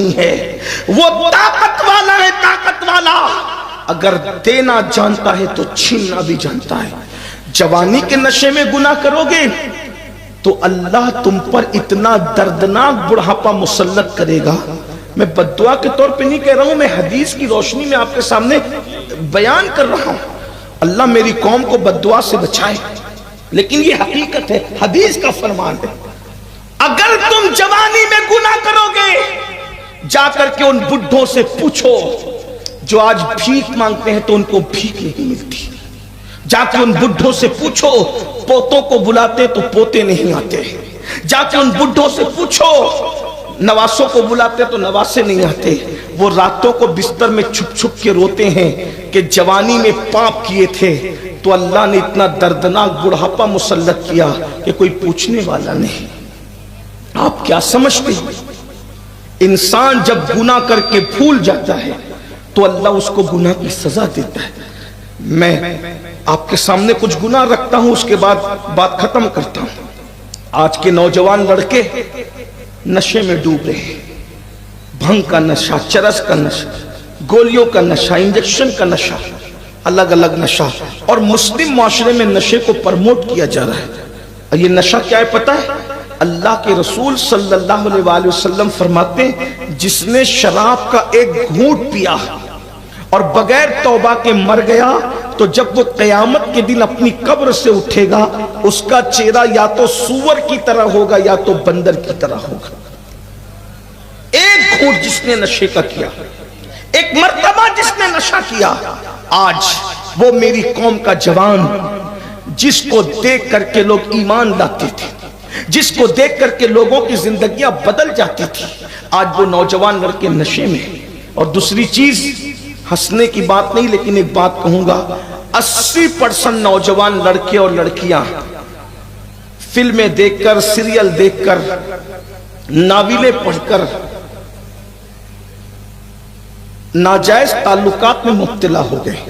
نہیں ہے، وہ طاقت والا ہے، طاقت والا اگر دینا جانتا ہے تو چھیننا بھی جانتا ہے۔ جوانی کے نشے میں گناہ کرو گے تو اللہ تم پر اتنا دردناک بڑھاپا مسلط کرے گا۔ میں بد دعا کے طور پہ نہیں کہہ رہا ہوں، میں حدیث کی روشنی میں آپ کے سامنے بیان کر رہا ہوں۔ اللہ میری قوم کو بد دعا سے بچائے، لیکن یہ حقیقت ہے، حدیث کا فرمان ہے۔ اگر تم جوانی میں گناہ کرو گے، جا کر کے ان بڈھوں سے پوچھو جو آج بھیک مانگتے ہیں تو ان کو بھیک نہیں ملتی۔ جا کے ان بڈھوں سے پوچھو، پوتوں کو بلاتے تو پوتے نہیں آتے۔ جا کے ان بڈھوں سے پوچھو، نواسوں کو بلاتے تو نواسے نہیں آتے۔ وہ راتوں کو بستر میں چھپ چھپ کے روتے ہیں کہ جوانی میں پاپ کیے تھے تو اللہ نے اتنا دردناک بڑھاپا مسلط کیا کہ کوئی پوچھنے والا نہیں۔ آپ کیا سمجھتے ہیں؟ انسان جب گناہ کر کے بھول جاتا ہے تو اللہ اس کو گناہ کی سزا دیتا ہے۔ میں آپ کے سامنے کچھ گناہ رکھتا ہوں، اس کے بعد بات ختم کرتا ہوں۔ آج کے نوجوان لڑکے نشے میں ڈوب رہے ہیں، بھنگ کا نشہ، چرس کا نشہ، گولیوں کا نشہ، انجیکشن کا نشہ، الگ الگ نشہ، اور مسلم معاشرے میں نشے کو پرموٹ کیا جا رہا ہے۔ اور یہ نشہ کیا ہے پتہ ہے؟ اللہ کے رسول صلی اللہ علیہ وآلہ وسلم فرماتے ہیں جس نے شراب کا ایک گھونٹ پیا اور بغیر توبہ کے مر گیا تو جب وہ قیامت کے دن اپنی قبر سے اٹھے گا اس کا چہرہ یا تو سور کی طرح ہوگا یا تو بندر کی طرح ہوگا۔ ایک گھونٹ جس نے نشے کا کیا، ایک مرتبہ جس نے نشہ کیا، آج وہ میری قوم کا جوان جس کو دیکھ کر کے لوگ ایمان لاتے تھے، جس کو دیکھ کر کے لوگوں کی زندگیاں بدل جاتی تھی، آج وہ نوجوان لڑکے نشے میں۔ اور دوسری چیز، ہنسنے کی بات نہیں لیکن ایک بات کہوں گا، 80% نوجوان لڑکے اور لڑکیاں فلمیں دیکھ کر، سیریل دیکھ کر، ناولیں پڑھ کر ناجائز تعلقات میں مبتلا ہو گئے۔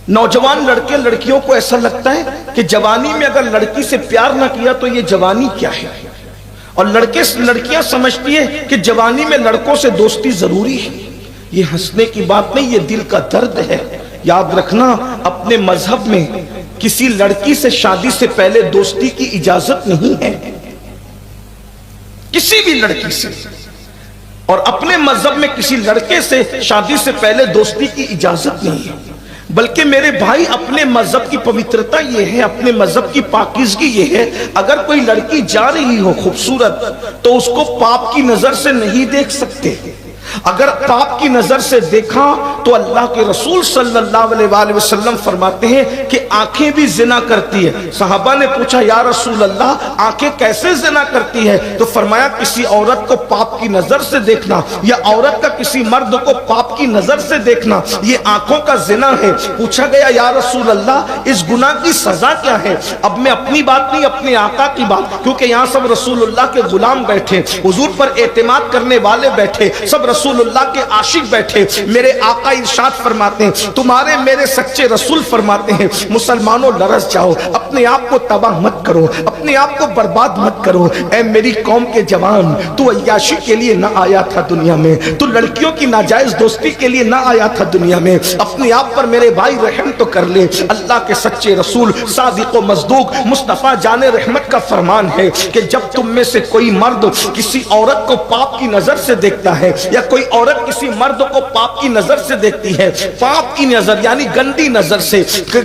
نوجوان لڑکے لڑکیوں کو ایسا لگتا ہے کہ جوانی میں اگر لڑکی سے پیار نہ کیا تو یہ جوانی کیا ہے، اور لڑکیاں سمجھتی ہیں کہ جوانی میں لڑکوں سے دوستی ضروری ہے۔ یہ ہنسنے کی بات نہیں، یہ دل کا درد ہے۔ یاد رکھنا، اپنے مذہب میں کسی لڑکی سے شادی سے پہلے دوستی کی اجازت نہیں ہے، کسی بھی لڑکی سے، اور اپنے مذہب میں کسی لڑکے سے شادی سے پہلے دوستی کی اجازت نہیں ہے۔ بلکہ میرے بھائی، اپنے مذہب کی پوترتا یہ ہے، اپنے مذہب کی پاکیزگی یہ ہے، اگر کوئی لڑکی جا رہی ہو خوبصورت تو اس کو پاپ کی نظر سے نہیں دیکھ سکتے۔ اگر پاپ کی نظر سے دیکھا تو اللہ کے رسول صلی اللہ علیہ وآلہ وسلم فرماتے ہیں کہ آنکھیں بھی زنا کرتی ہے۔ صحابہ نے پوچھا یا رسول اللہ آنکھیں کیسے زنا کرتی ہے؟ تو فرمایا کسی عورت کو پاپ کی نظر سے دیکھنا یا عورت کا کسی مرد کو پاپ کی نظر سے دیکھنا یہ آنکھوں کا زنا ہے۔ پوچھا گیا یا رسول اللہ اس گناہ کی سزا کیا ہے؟ اب میں اپنی بات نہیں، اپنے آقا کی بات، کیونکہ یہاں سب رسول اللہ کے غلام بیٹھے، حضور پر اعتماد کرنے والے بیٹھے، سب رسول اللہ کے عاشق بیٹھے۔ میرے آقا ارشاد فرماتے ہیں، تمہارے میرے سچے رسول فرماتے ہیں مسلمانوں لرز جاؤ، اپنے آپ کو تباہ مت کرو، اپنے آپ کو برباد مت کرو۔ اے میری قوم کے جوان، تو عیاشی کے لیے نہ آیا تھا دنیا میں، تو لڑکیوں کی ناجائز دوستی کے لیے نہ آیا تھا دنیا میں۔ اپنے آپ پر میرے بھائی رحم تو کر لے۔ اللہ کے سچے رسول صادق و مصدوق مصطفیٰ جان رحمت کا فرمان ہے کہ جب تم میں سے کوئی مرد کسی عورت کو پاپ کی نظر سے دیکھتا ہے یا کوئی عورت کسی مرد کو پاپ کی نظر سے دیکھتی ہے، پاپ کی نظر یعنی گندی نظر سے،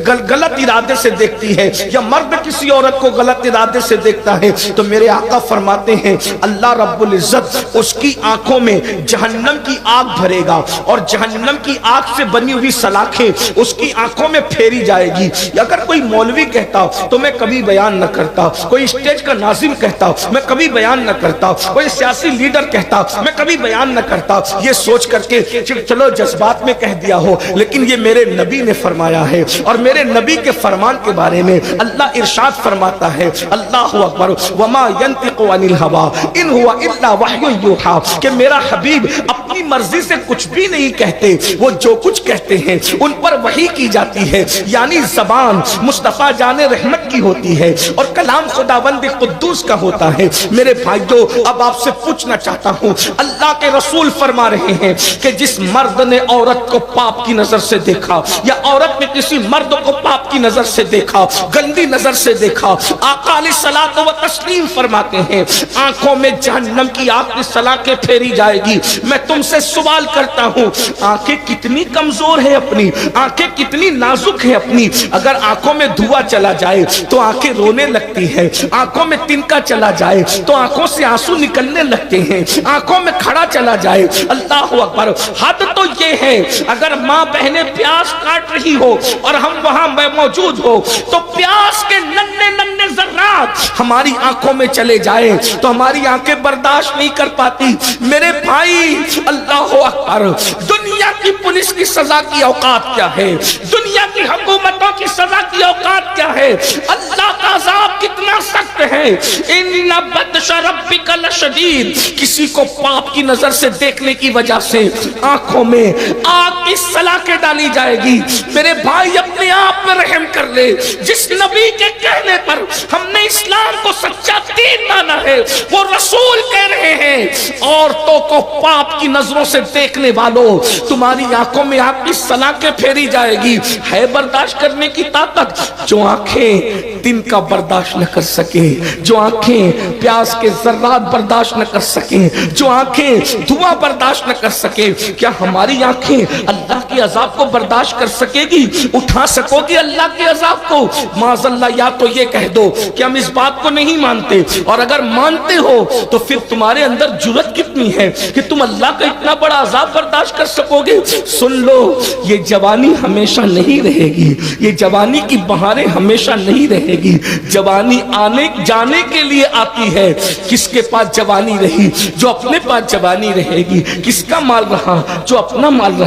غلط ارادے سے دیکھتی ہے، یا مرد کسی عورت کو غلط ارادے سے دیکھتا ہے، تو میرے آقا فرماتے ہیں اللہ رب العزت اس کی آنکھوں میں جہنم کی آگ بھرے گا، اور جہنم کی آگ سے بنی ہوئی سلاخیں اس کی آنکھوں میں پھیری جائے گی۔ اگر کوئی مولوی کہتا تو میں کبھی بیان نہ کرتا، کوئی اسٹیج کا ناظم کہتا میں کبھی بیان نہ کرتا، کوئی سیاسی لیڈر کہتا میں کبھی بیان نہ کرتا، یہ سوچ کر کے چلو جذبات میں کہہ دیا ہو، لیکن یہ میرے نبی نے فرمایا ہے، اور میرے نبی کے فرمان کے بارے میں اللہ ارشاد فرماتا ہے اللہ اکبر وما ينطق عن الهوى ان هو الا وحی یوحی کہ میرا حبیب اپنی مرضی سے کچھ بھی نہیں کہتے، وہ جو کچھ کہتے ہیں ان پر وحی کی جاتی ہے، یعنی زبان مصطفیٰ جان رحمت کی ہوتی ہے اور کلام خداوند قدوس کا ہوتا ہے۔ میرے بھائیو اب آپ سے پوچھنا چاہتا ہوں، اللہ کے رسول فرما رہے ہیں کہ جس مرد نے عورت کو پاپ کی نظر سے دیکھا یا عورت نے کسی مرد کو پاپ کی نظر سے دیکھا، گندی نظر سے دیکھا، آقا علیہ الصلوۃ والتسلیم فرماتے ہیں آنکھوں میں جہنم کی آگ کی سلاخیں پھیری جائے گی۔ میں تم سے سوال کرتا ہوں، آنکھیں کتنی کمزور ہے اپنی، آنکھیں کتنی نازک ہے اپنی، اگر آنکھوں میں دھواں چلا جائے تو آنکھیں رونے لگتی ہے، آنکھوں میں تنکا چلا جائے تو آنکھوں سے آنسو نکلنے لگتے ہیں، آنکھوں میں کھڑا چلا جائے، اللہ اکبر۔ حد تو یہ ہے اگر ماں بہنیں پیاس کاٹ رہی ہو اور ہم وہاں موجود ہو تو پیاس کے ننھے ننھے ذرات ہماری آنکھوں میں چلے جائے تو ہماری آنکھیں برداشت نہیں کر پاتی۔ میرے بھائی اللہ اکبر، دنیا کی پولیس کی سزا کی اوقات کیا ہے، دنیا کی حکومتوں کی سزا کی اوقات کیا ہے، اللہ کا عذاب کتنا سخت ہے۔ ان بطش ربک لشدید، کسی کو پاپ کی نظر سے دیکھنے کی وجہ سے آنکھوں میں آگ کی سلاخیں ڈالی جائے گی۔ میرے بھائی اپنے آپ میں رحم کر لے، جس نبی کے کہنے پر ہم نے اسلام کو سچا دین مانا ہے وہ رسول کہہ رہے ہیں عورتوں کو پاپ کی نظروں سے دیکھنے والوں تمہاری آنکھوں میں آگ کی سلاخیں پھیری جائے گی۔ ہے برداشت کرنے کی طاقت؟ جو آنکھیں دن کا برداشت نہ کر سکے، جو آنکھیں پیاس کے ذرات برداشت نہ کر سکیں، جو آنکھیں دھواں برداشت نہ کر سکے، کیا ہماری آنکھیں اللہ کے عذاب کو برداشت کر سکے گی؟ اٹھا سکو گی اللہ کے عذاب کو؟ معاذ اللہ، یا تو یہ کہہ دو کہ ہم اس بات کو نہیں مانتے، اور اگر مانتے ہو تو پھر تمہارے اندر جرت کتنی ہے کہ تم اللہ کا اتنا بڑا عذاب برداشت کر سکو گے؟ سن لو، یہ جوانی ہمیشہ نہیں رہے گی، یہ جوانی کی بہاریں ہمیشہ نہیں رہے گی، جوانی آنے جانے کے لیے آتی ہے۔ کس کے پاس جوانی رہی؟ جو اپنے پاس جوانی رہے گی۔ کس کا مال رہا؟ جو اپنا مال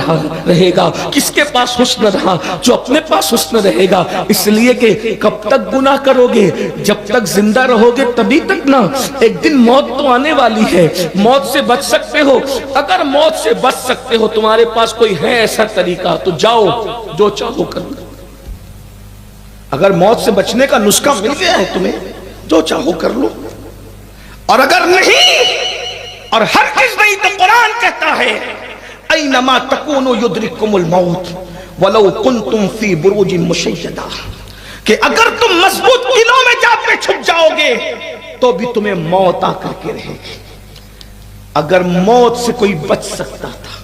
رہے گا۔ کس کے پاس حسن رہا؟ جو اپنے پاس حسن رہے گا۔ اس لیے کہ کب تک گناہ کرو گے؟ جب تک زندہ رہو گے تبھی تک نا۔ ایک دن موت تو آنے والی ہے، موت سے بچ سکتے ہو؟ اگر موت سے بچ سکتے ہو، تمہارے پاس کوئی ہے ایسا طریقہ تو جاؤ، جو چاہو کر لو۔ اگر موت سے بچنے کا نسخہ مل گیا ہے تمہیں، جو چاہو کر لو، اور اگر نہیں، اور ہرگز نہیں، تو قرآن کہتا ہے اینما تکونوا یدرککم الموت ولو کنتم فی بروج مشیدہ، کہ اگر تم مضبوط قلعوں میں جا کے چھپ جاؤ گے تو بھی تمہیں موت آ کر کے رہے گی۔ اگر موت سے کوئی بچ سکتا تھا،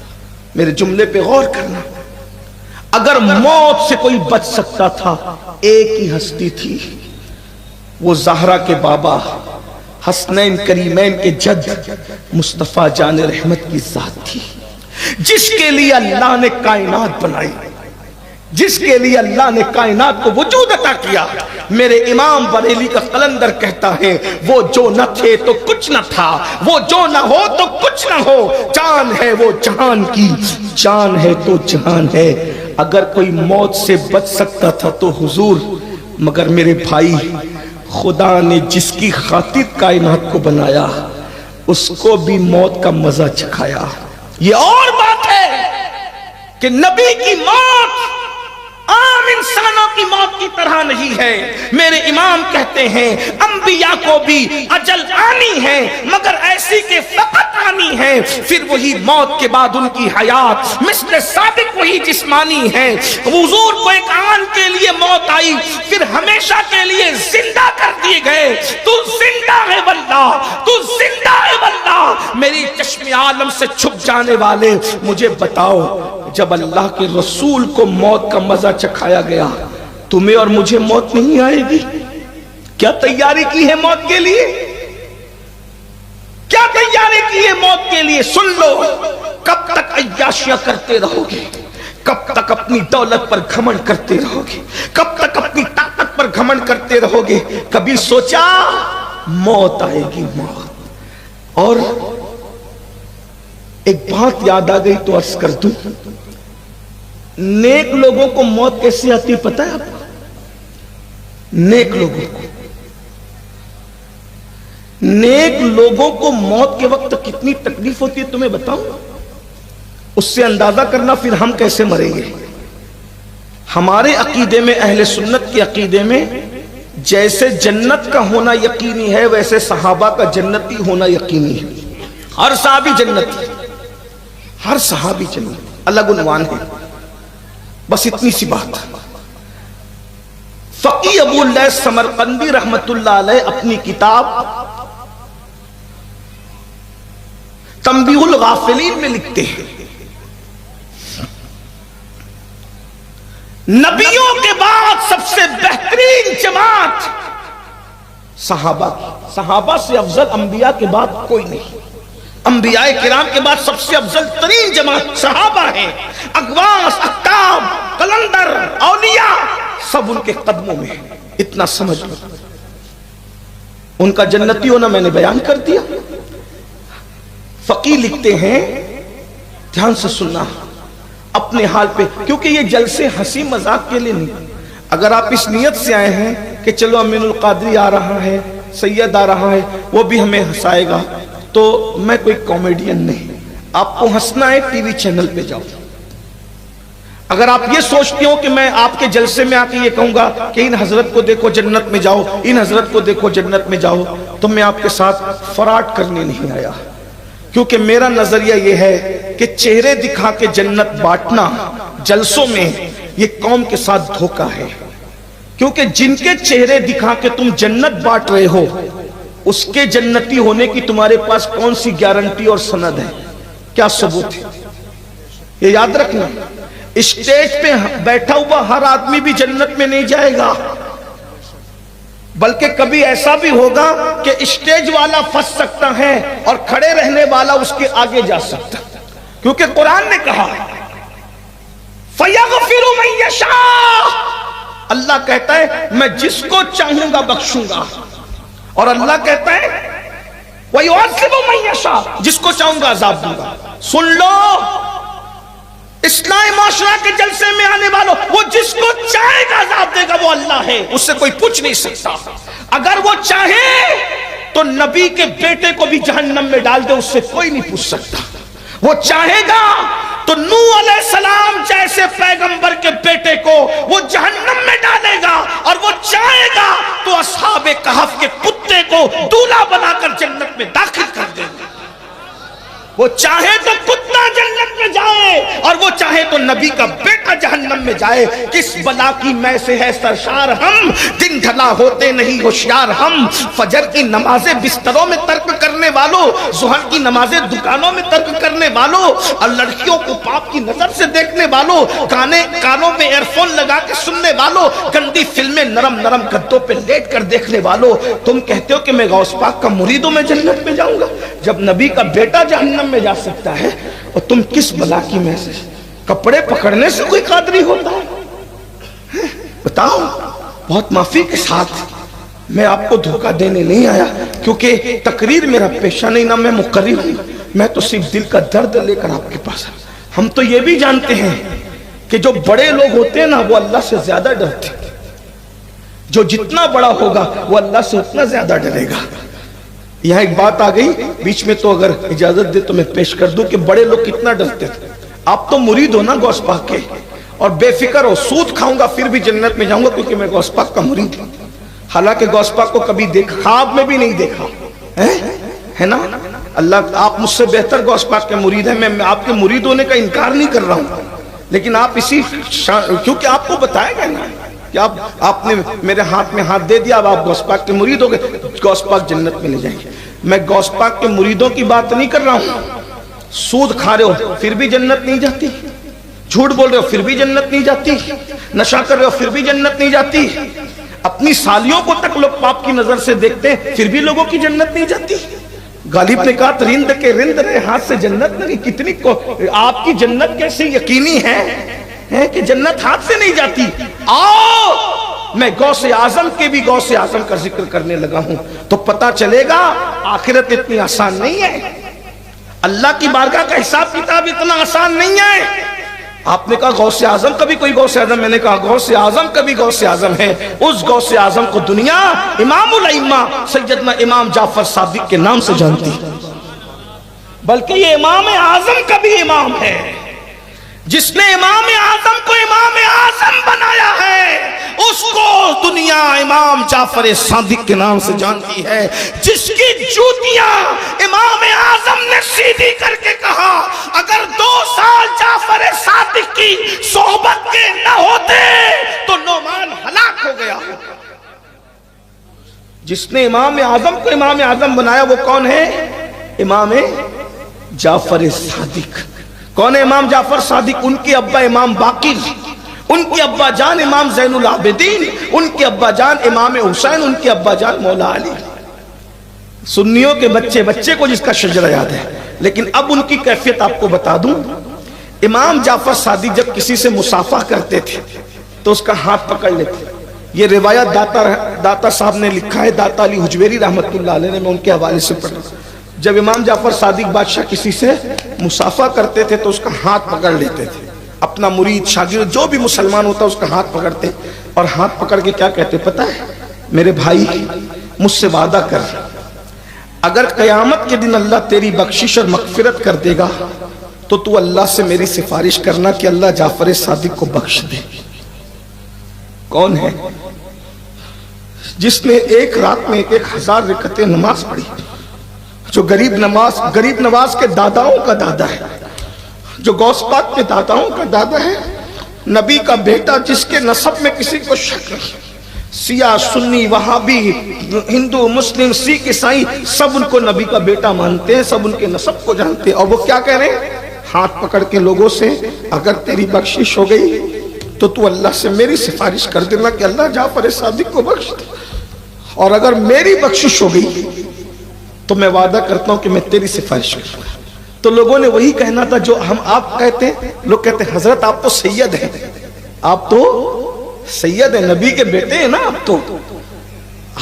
میرے جملے پہ غور کرنا، اگر موت سے کوئی بچ سکتا تھا، ایک ہی ہستی تھی، وہ زہرا کے بابا، حسنین کریمین کے جد مصطفیٰ جان رحمت کی ذات تھی، جس کے لیے اللہ نے کائنات بنائی، جس کے لیے اللہ نے کائنات کو وجود عطا کیا۔ میرے امام بریلی کا قلندر کہتا ہے وہ جو نہ تھے تو کچھ نہ تھا، وہ جو نہ ہو تو کچھ نہ ہو، جان ہے وہ جہان کی، جان ہے تو جہان ہے۔ اگر کوئی موت سے بچ سکتا تھا تو حضور، مگر میرے بھائی خدا نے جس کی خاطر کائنات کو بنایا اس کو بھی موت کا مزہ چکھایا۔ یہ اور بات ہے کہ نبی کی موت عام انسانوں کی موت کی طرح نہیں ہے۔ میرے امام کہتے ہیں انبیاء کو بھی اجل آنی ہے، مگر ایسی کہ فقط آنی ہے، پھر وہی موت کے بعد ان کی حیات مثل سابق وہی جسمانی ہے۔ حضور کو ایک آن کے لیے موت آئی، پھر ہمیشہ کے لیے زندہ کر دیے گئے۔ تو زندہ ہے واللہ، تو زندہ ہے واللہ۔ میری چشم عالم سے چھپ جانے والے، مجھے بتاؤ، جب اللہ کے رسول کو موت کا مزہ چکھایا گیا، تمہیں اور مجھے موت نہیں آئے گی؟ کیا تیاری کی ہے موت کے لیے؟ کیا تیاری کی ہے موت کے لیے؟ سن لو، کب تک عیاشیاں کرتے رہو گے؟ کب تک اپنی دولت پر گھمنڈ کرتے رہو گے؟ کب تک اپنی طاقت پر گھمنڈ کرتے رہو گے؟ کبھی سوچا موت آئے گی؟ موت۔ اور ایک بات یاد آ گئی تو عرض کر دوں، نیک لوگوں کو موت کیسے آتی پتہ ہے آپ کو؟ نیک لوگوں کو، نیک لوگوں کو موت کے وقت کتنی تکلیف ہوتی ہے تمہیں بتاؤں؟ اس سے اندازہ کرنا پھر ہم کیسے مریں گے۔ ہمارے عقیدے میں، اہل سنت کے عقیدے میں، جیسے جنت کا ہونا یقینی ہے ویسے صحابہ کا جنتی ہونا یقینی ہے۔ ہر صحابی جنتی، ہر صحابی جنتی، الگ عنوان ہے، بس اتنی سی بات۔ فقی ابو اللیث سمرقندی رحمت اللہ علیہ اپنی کتاب تنبیہ الغافلین میں لکھتے ہیں، نبیوں کے بعد سب سے بہترین جماعت صحابہ، صحابہ سے افضل انبیاء کے بعد کوئی نہیں، انبیاء کرام کے بعد سب سے افضل ترین جماعت صحابہ ہیں۔ اقواس، اقتاب، قلندر، اولیاء سب ان کے قدموں میں، اتنا سمجھ لو۔ ان کا جنتی ہونا میں نے بیان کر دیا۔ فقی لکھتے ہیں، دھیان سے سننا اپنے حال پہ، کیونکہ یہ جلسے ہنسی مذاق کے لیے نہیں۔ اگر آپ اس نیت سے آئے ہیں کہ چلو امین القادری آ رہا ہے، سید آ رہا ہے، وہ بھی ہمیں ہنسائے گا، تو میں کوئی کامیڈین نہیں۔ آپ کو ہنسنا ہے ٹی وی چینل پہ جاؤ۔ اگر آپ یہ سوچتے ہو کہ میں آپ کے جلسے میں آ کے یہ کہوں گا کہ ان حضرت کو دیکھو جنت میں جاؤ، ان حضرت کو دیکھو جنت میں جاؤ، تو میں آپ کے ساتھ فراڈ کرنے نہیں آیا۔ کیونکہ میرا نظریہ یہ ہے کہ چہرے دکھا کے جنت بانٹنا جلسوں میں یہ قوم کے ساتھ دھوکہ ہے۔ کیونکہ جن کے چہرے دکھا کے تم جنت بانٹ رہے ہو، اس کے جنتی ہونے کی تمہارے پاس کون سی گارنٹی اور سند ہے؟ کیا ثبوت ہے؟ یہ یاد رکھنا، اسٹیج پہ بیٹھا ہوا ہر آدمی بھی جنت میں نہیں جائے گا، بلکہ کبھی ایسا بھی ہوگا کہ اسٹیج والا پھنس سکتا ہے اور کھڑے رہنے والا اس کے آگے جا سکتا ہے۔ کیونکہ قرآن نے کہا فَيَغْفِرُ مَن يَشَاءُ، اللہ کہتا ہے میں جس کو چاہوں گا بخشوں گا، اور اللہ کہتا ہے وَيُعَذِّبُ مَن يَشَاءُ، جس کو چاہوں گا عذاب دوں گا۔ سن لو، اسلامی معاشرہ کے جلسے میں آنے والوں، وہ جس کو چاہے گا عذاب دے گا، وہ اللہ ہے، اس سے کوئی پوچھ نہیں سکتا۔ اگر وہ چاہے تو نبی کے بیٹے کو بھی جہنم میں ڈال دے، اس سے کوئی نہیں پوچھ سکتا۔ وہ چاہے گا تو نوح علیہ السلام جیسے پیغمبر کے بیٹے کو وہ جہنم میں ڈالے گا، اور وہ چاہے گا تو اصحاب کہف کے کتے کو دولہا بنا کر جنت میں داخل کر دے گا۔ وہ چاہے تو کتا جنت میں جائے، اور وہ چاہے تو نبی کا بیٹا جہنم میں جائے۔ کس بلا کی میں سے ہے سرشار ہم، دن ڈھلا ہوتے نہیں ہوشیار ہم۔ فجر کی نمازیں بستروں میں ترک کرنے والوں، ظہر کی نمازیں دکانوں میں ترک کرنے والوں، اور لڑکیوں کو پاپ کی نظر سے دیکھنے والوں، کانوں میں ایئر فون لگا کے سننے والوں، گندی فلمیں نرم نرم گدوں پہ لیٹ کر دیکھنے والوں، تم کہتے ہو کہ میں غوث پاک کا مرید ہوں، میں جنت میں جاؤں گا، جب نبی کا بیٹا جہنم میں جا سکتا ہے؟ اور تم کس بلا کی میں سے؟ کپڑے پکڑنے سے کوئی قادری ہوتا ہے؟ بتاؤ۔ بہت معافی کے ساتھ میں آپ کو دھوکہ دینے نہیں آیا، کیونکہ تقریر میرا پیشہ نہیں، نہ میں مقرر ہوں، میں تو صرف دل کا درد لے کر آپ کے پاس آیا۔ ہم تو یہ بھی جانتے ہیں کہ جو بڑے لوگ ہوتے ہیں نا، وہ اللہ سے زیادہ ڈرتے ہیں۔ جو جتنا بڑا ہوگا وہ اللہ سے اتنا زیادہ ڈرے گا۔ یہاں ایک بات آ گئی بیچ میں، تو اگر اجازت دے تو میں پیش کر دوں کہ بڑے لوگ کتنا ڈرتے تھے۔ آپ تو مرید ہو نا غوث پاک کے، اور بے فکر ہو، سود کھاؤں گا پھر بھی جنت میں جاؤں گا، کیونکہ میں غوث پاک کا مرید ہوں۔ حالانکہ غوث پاک کو کبھی دیکھا، خواب میں بھی نہیں دیکھا ہے نا۔ اللہ، آپ مجھ سے بہتر غوث پاک کے مرید ہیں، میں آپ کے مرید ہونے کا انکار نہیں کر رہا ہوں، لیکن آپ اسی کیونکہ آپ کو بتایا گیا نا کہ آپ نے میرے ہاتھ میں ہاتھ دے دیا، اب آپ غوث پاک کے مرید ہو گئے، غوث پاک جنت میں لے جائیں گے۔ میں غوث پاک کے مریدوں کی بات نہیں کر رہا ہوں۔ سود کھا رہے ہو پھر بھی جنت نہیں جاتی، جھوٹ بول رہے ہو پھر بھی جنت نہیں جاتی، نشہ کر رہے ہو پھر بھی جنت نہیں جاتی، اپنی سالیوں کو تک لوگ پاپ کی نظر سے دیکھتے ہیں پھر بھی لوگوں کی جنت نہیں جاتی۔ غالب نے کہا رند کے رند رہے ہاتھ سے جنت نہیں، کتنی آپ کی جنت کیسے یقینی ہے کہ جنت ہاتھ سے نہیں جاتی۔ آؤ میں غوث اعظم کے بھی غوث اعظم کا ذکر کرنے لگا ہوں، تو پتا چلے گا آخرت اتنی آسان نہیں ہے، اللہ کی بارگاہ کا حساب کتاب اتنا آسان نہیں ہے۔ آپ نے کہا غوث اعظم کا بھی کوئی غوث اعظم؟ میں نے کہا غوث اعظم کا بھی غوث اعظم ہے، اس غوث اعظم کو دنیا امام الائمہ سیدنا امام جعفر صادق کے نام سے جانتی، بلکہ یہ امام اعظم کا بھی امام ہے، جس نے امام اعظم کو امام اعظم بنایا ہے اس کو دنیا امام جعفر صادق کے نام سے جانتی ہے، جس کی جوتیاں امام اعظم نے سیدھی کر کے کہا اگر 2 سال جعفر صادق کی صحبت کے نہ ہوتے تو نعمان ہلاک ہو گیا۔ جس نے امام اعظم کو امام اعظم بنایا وہ کون ہے؟ امام جعفر صادق۔ کون ہے امام جعفر صادق؟ ان کے ابا امام باقر، ان کے ابا جان امام زین العابدین، ان کے ابا جان امام حسین، ان کے ابا جان مولا علی۔ سنیوں کے بچے کو جس کا شجرہ یاد ہے، لیکن اب ان کی کیفیت آپ کو بتا دوں۔ امام جعفر صادق جب کسی سے مصافحہ کرتے تھے تو اس کا ہاتھ پکڑ لیتے۔ یہ روایت داتا صاحب نے لکھا ہے، داتا علی حجویری رحمت اللہ علیہ نے، میں ان کے حوالے سے پڑھا۔ جب امام جعفر صادق بادشاہ کسی سے مصافحہ کرتے تھے تو اس کا ہاتھ پکڑ لیتے تھے، اپنا مرید شاگرد جو بھی مسلمان ہوتا اس کا ہاتھ پکڑتے اور ہاتھ پکڑ کے کیا کہتے پتہ ہے؟ میرے بھائی مجھ سے وعدہ کر، اگر قیامت کے دن اللہ تیری بخشش اور مغفرت کر دے گا تو اللہ سے میری سفارش کرنا کہ اللہ جعفر صادق کو بخش دے۔ کون ہے؟ جس نے ایک رات میں 1000 رکعتیں نماز پڑھی، جو غریب نواز کے داداؤں کا دادا ہے، جو غوث پاک کے داداؤں کا دادا ہے، نبی کا بیٹا جس کے نسب میں کسی کو شک نہیں، سیاہ سنی وہابی ہندو مسلم سکھ عیسائی سب ان کو نبی کا بیٹا مانتے ہیں، سب ان کے نسب کو جانتے ہیں، اور وہ کیا کہہ رہے ہیں؟ ہاتھ پکڑ کے لوگوں سے اگر تیری بخشش ہو گئی تو اللہ سے میری سفارش کر دینا کہ اللہ جعفر صادق کو بخش دے، اور اگر میری بخشش ہو گئی تو میں وعدہ کرتا ہوں کہ میں تیری سفارش کروں گا۔ تو لوگوں نے وہی کہنا تھا جو آپ کہتے ہیں، لوگ کہتے ہیں حضرت آپ تو سید ہیں، آپ تو سید ہیں، نبی کے بیٹے ہیں نا، آپ تو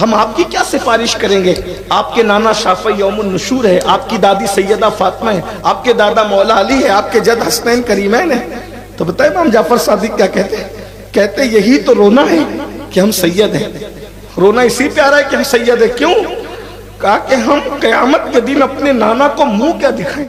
ہم آپ کی کیا سفارش کریں گے؟ آپ کے نانا شافعی یوم النشور ہے، آپ کی دادی سیدہ فاطمہ ہے، آپ کے دادا مولا علی ہے، آپ کے جد حسنین کریمین ہے۔ تو بتائیں امام جعفر صادق کیا کہتے ہیں؟ کہتے یہی تو رونا ہے کہ ہم سید ہیں، رونا اسی پہ آ رہا ہے کہ ہم سید ہیں۔ کیوں؟ کہا کہ ہم قیامت کے دن اپنے نانا کو منہ کیا دکھائیں۔